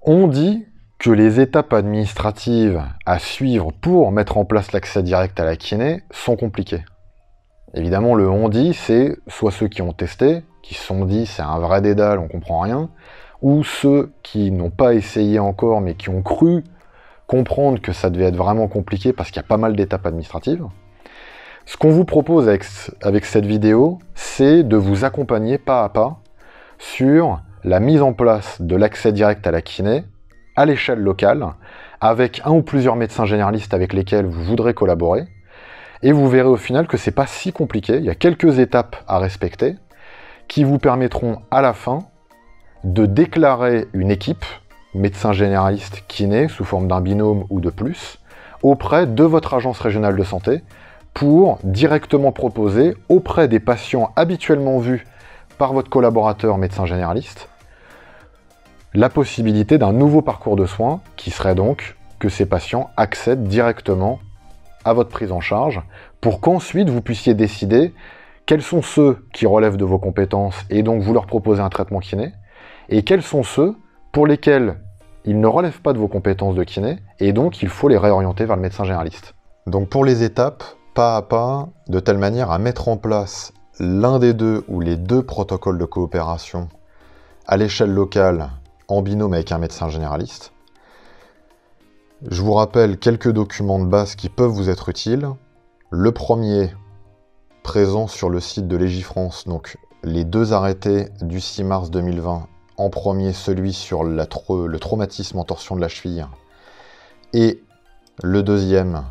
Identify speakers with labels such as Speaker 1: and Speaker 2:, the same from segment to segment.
Speaker 1: On dit que les étapes administratives à suivre pour mettre en place l'accès direct à la kiné sont compliquées. Évidemment, le on dit, c'est soit ceux qui ont testé, qui se sont dit c'est un vrai dédale, on comprend rien, ou ceux qui n'ont pas essayé encore mais qui ont cru comprendre que ça devait être vraiment compliqué parce qu'il y a pas mal d'étapes administratives. Ce qu'on vous propose avec cette vidéo, c'est de vous accompagner pas à pas sur la mise en place de l'accès direct à la kiné à l'échelle locale, avec un ou plusieurs médecins généralistes avec lesquels vous voudrez collaborer, et vous verrez au final que c'est pas si compliqué, il y a quelques étapes à respecter qui vous permettront à la fin de déclarer une équipe, médecin généraliste kiné, sous forme d'un binôme ou de plus, auprès de votre agence régionale de santé, pour directement proposer auprès des patients habituellement vus par votre collaborateur médecin généraliste, la possibilité d'un nouveau parcours de soins qui serait donc que ces patients accèdent directement à votre prise en charge pour qu'ensuite vous puissiez décider quels sont ceux qui relèvent de vos compétences et donc vous leur proposez un traitement kiné et quels sont ceux pour lesquels ils ne relèvent pas de vos compétences de kiné et donc il faut les réorienter vers le médecin généraliste. Donc pour les étapes, pas à pas, de telle manière à mettre en place l'un des deux ou les deux protocoles de coopération à l'échelle locale en binôme avec un médecin généraliste. Je vous rappelle quelques documents de base qui peuvent vous être utiles. Le premier, présent sur le site de Légifrance, donc les deux arrêtés du 6 mars 2020. En premier, celui sur le traumatisme en torsion de la cheville, et le deuxième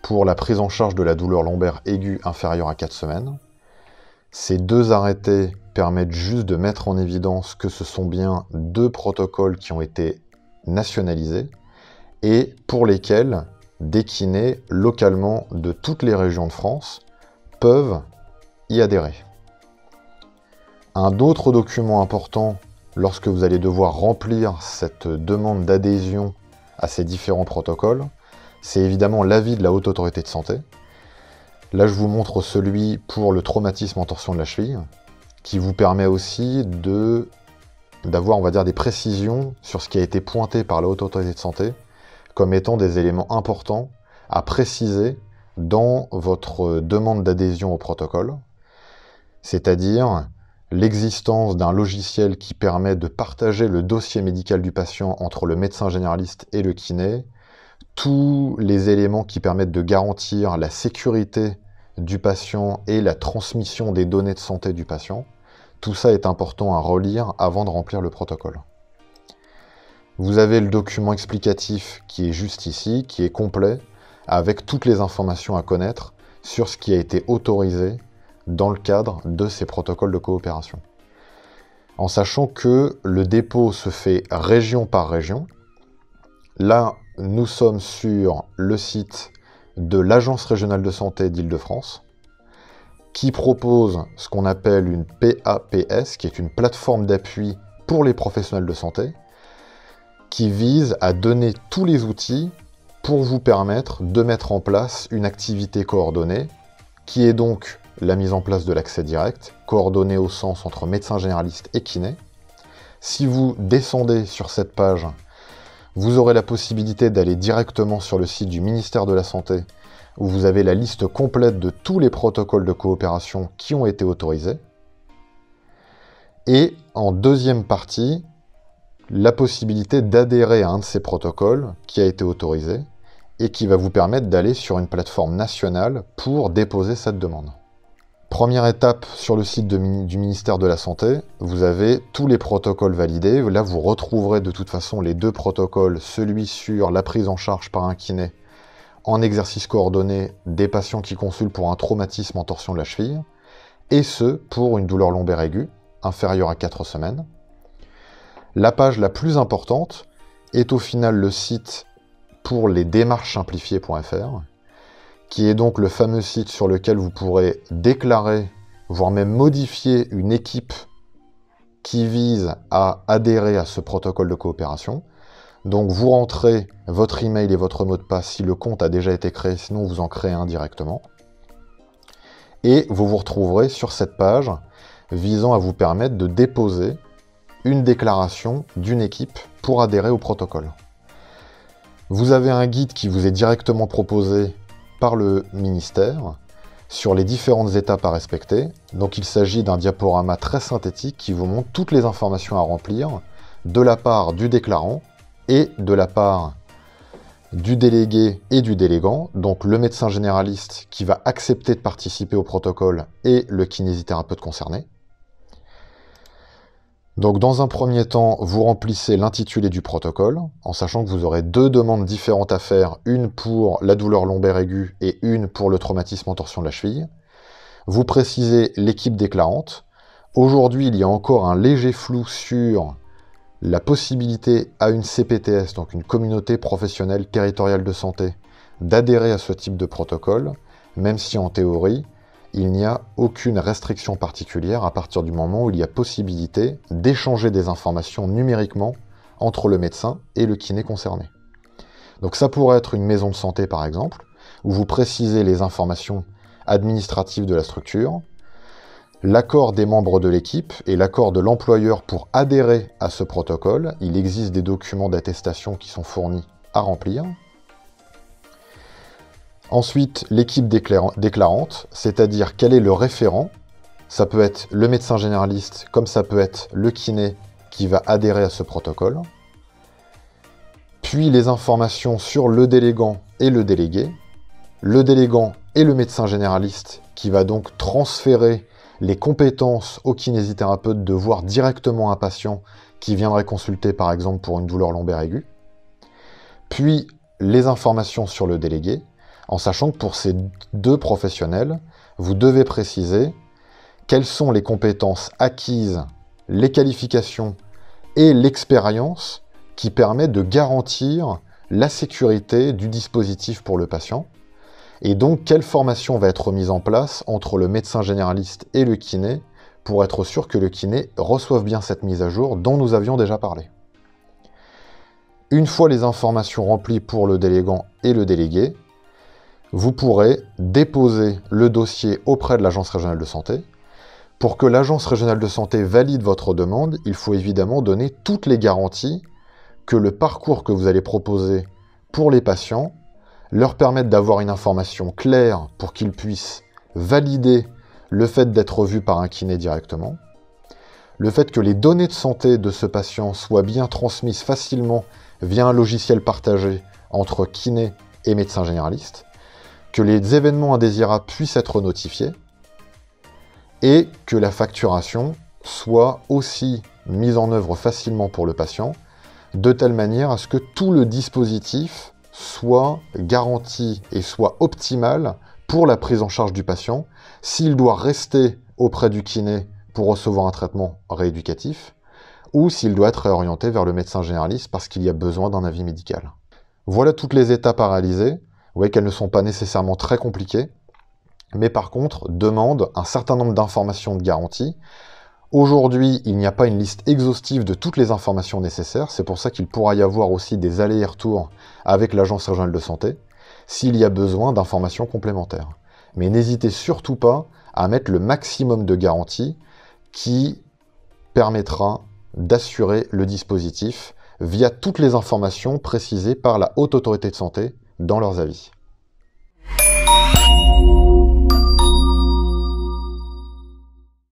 Speaker 1: pour la prise en charge de la douleur lombaire aiguë inférieure à 4 semaines. Ces deux arrêtés permettent juste de mettre en évidence que ce sont bien deux protocoles qui ont été nationalisés et pour lesquels des kinés localement de toutes les régions de France peuvent y adhérer. Un autre document important lorsque vous allez devoir remplir cette demande d'adhésion à ces différents protocoles, c'est évidemment l'avis de la Haute Autorité de Santé. Là, je vous montre celui pour le traumatisme en torsion de la cheville, qui vous permet aussi d'avoir, on va dire, des précisions sur ce qui a été pointé par la Haute Autorité de Santé comme étant des éléments importants à préciser dans votre demande d'adhésion au protocole, c'est-à-dire l'existence d'un logiciel qui permet de partager le dossier médical du patient entre le médecin généraliste et le kiné, tous les éléments qui permettent de garantir la sécurité du patient et la transmission des données de santé du patient. Tout ça est important à relire avant de remplir le protocole. Vous avez le document explicatif qui est juste ici, qui est complet, avec toutes les informations à connaître sur ce qui a été autorisé dans le cadre de ces protocoles de coopération. En sachant que le dépôt se fait région par région. Là, nous sommes sur le site de l'Agence régionale de santé d'Île-de-France, qui propose ce qu'on appelle une PAPS, qui est une plateforme d'appui pour les professionnels de santé, qui vise à donner tous les outils pour vous permettre de mettre en place une activité coordonnée, qui est donc la mise en place de l'accès direct, coordonné au sens entre médecin généraliste et kiné. Si vous descendez sur cette page, vous aurez la possibilité d'aller directement sur le site du ministère de la Santé, où vous avez la liste complète de tous les protocoles de coopération qui ont été autorisés. Et en deuxième partie, la possibilité d'adhérer à un de ces protocoles qui a été autorisé et qui va vous permettre d'aller sur une plateforme nationale pour déposer cette demande. Première étape, sur le site du ministère de la Santé, vous avez tous les protocoles validés. Là, vous retrouverez de toute façon les deux protocoles, celui sur la prise en charge par un kiné en exercice coordonné des patients qui consultent pour un traumatisme en torsion de la cheville, et ce, pour une douleur lombaire aiguë, inférieure à 4 semaines. La page la plus importante est au final le site pour les démarches simplifiées.fr, qui est donc le fameux site sur lequel vous pourrez déclarer, voire même modifier une équipe qui vise à adhérer à ce protocole de coopération. Donc vous rentrez votre email et votre mot de passe si le compte a déjà été créé, sinon vous en créez un directement. Et vous vous retrouverez sur cette page visant à vous permettre de déposer une déclaration d'une équipe pour adhérer au protocole. Vous avez un guide qui vous est directement proposé par le ministère sur les différentes étapes à respecter. Donc il s'agit d'un diaporama très synthétique qui vous montre toutes les informations à remplir de la part du déclarant et de la part du délégué et du délégant, donc le médecin généraliste qui va accepter de participer au protocole et le kinésithérapeute concerné. Donc dans un premier temps, vous remplissez l'intitulé du protocole, en sachant que vous aurez deux demandes différentes à faire, une pour la douleur lombaire aiguë et une pour le traumatisme en torsion de la cheville. Vous précisez l'équipe déclarante. Aujourd'hui, il y a encore un léger flou sur la possibilité à une CPTS, donc une communauté professionnelle territoriale de santé, d'adhérer à ce type de protocole, même si en théorie, il n'y a aucune restriction particulière à partir du moment où il y a possibilité d'échanger des informations numériquement entre le médecin et le kiné concerné. Donc ça pourrait être une maison de santé par exemple, où vous précisez les informations administratives de la structure, l'accord des membres de l'équipe et l'accord de l'employeur pour adhérer à ce protocole. Il existe des documents d'attestation qui sont fournis à remplir. Ensuite, l'équipe déclarante, c'est-à-dire quel est le référent. Ça peut être le médecin généraliste, comme ça peut être le kiné qui va adhérer à ce protocole. Puis les informations sur le délégant et le délégué. Le délégant et le médecin généraliste qui va donc transférer les compétences au kinésithérapeute de voir directement un patient qui viendrait consulter par exemple pour une douleur lombaire aiguë. Puis les informations sur le délégué, en sachant que pour ces deux professionnels, vous devez préciser quelles sont les compétences acquises, les qualifications et l'expérience qui permettent de garantir la sécurité du dispositif pour le patient. Et donc, quelle formation va être mise en place entre le médecin généraliste et le kiné pour être sûr que le kiné reçoive bien cette mise à jour dont nous avions déjà parlé. Une fois les informations remplies pour le délégant et le délégué, vous pourrez déposer le dossier auprès de l'agence régionale de santé. Pour que l'agence régionale de santé valide votre demande, il faut évidemment donner toutes les garanties que le parcours que vous allez proposer pour les patients leur permette d'avoir une information claire pour qu'ils puissent valider le fait d'être vus par un kiné directement, le fait que les données de santé de ce patient soient bien transmises facilement via un logiciel partagé entre kiné et médecin généraliste, que les événements indésirables puissent être notifiés et que la facturation soit aussi mise en œuvre facilement pour le patient, de telle manière à ce que tout le dispositif soit garanti et soit optimal pour la prise en charge du patient, s'il doit rester auprès du kiné pour recevoir un traitement rééducatif, ou s'il doit être réorienté vers le médecin généraliste parce qu'il y a besoin d'un avis médical. Voilà toutes les étapes à réaliser. Vous voyez qu'elles ne sont pas nécessairement très compliquées, mais par contre demandent un certain nombre d'informations de garantie. Aujourd'hui, il n'y a pas une liste exhaustive de toutes les informations nécessaires, c'est pour ça qu'il pourra y avoir aussi des allers et retours avec l'agence régionale de santé, s'il y a besoin d'informations complémentaires. Mais n'hésitez surtout pas à mettre le maximum de garanties qui permettra d'assurer le dispositif via toutes les informations précisées par la Haute Autorité de Santé dans leurs avis.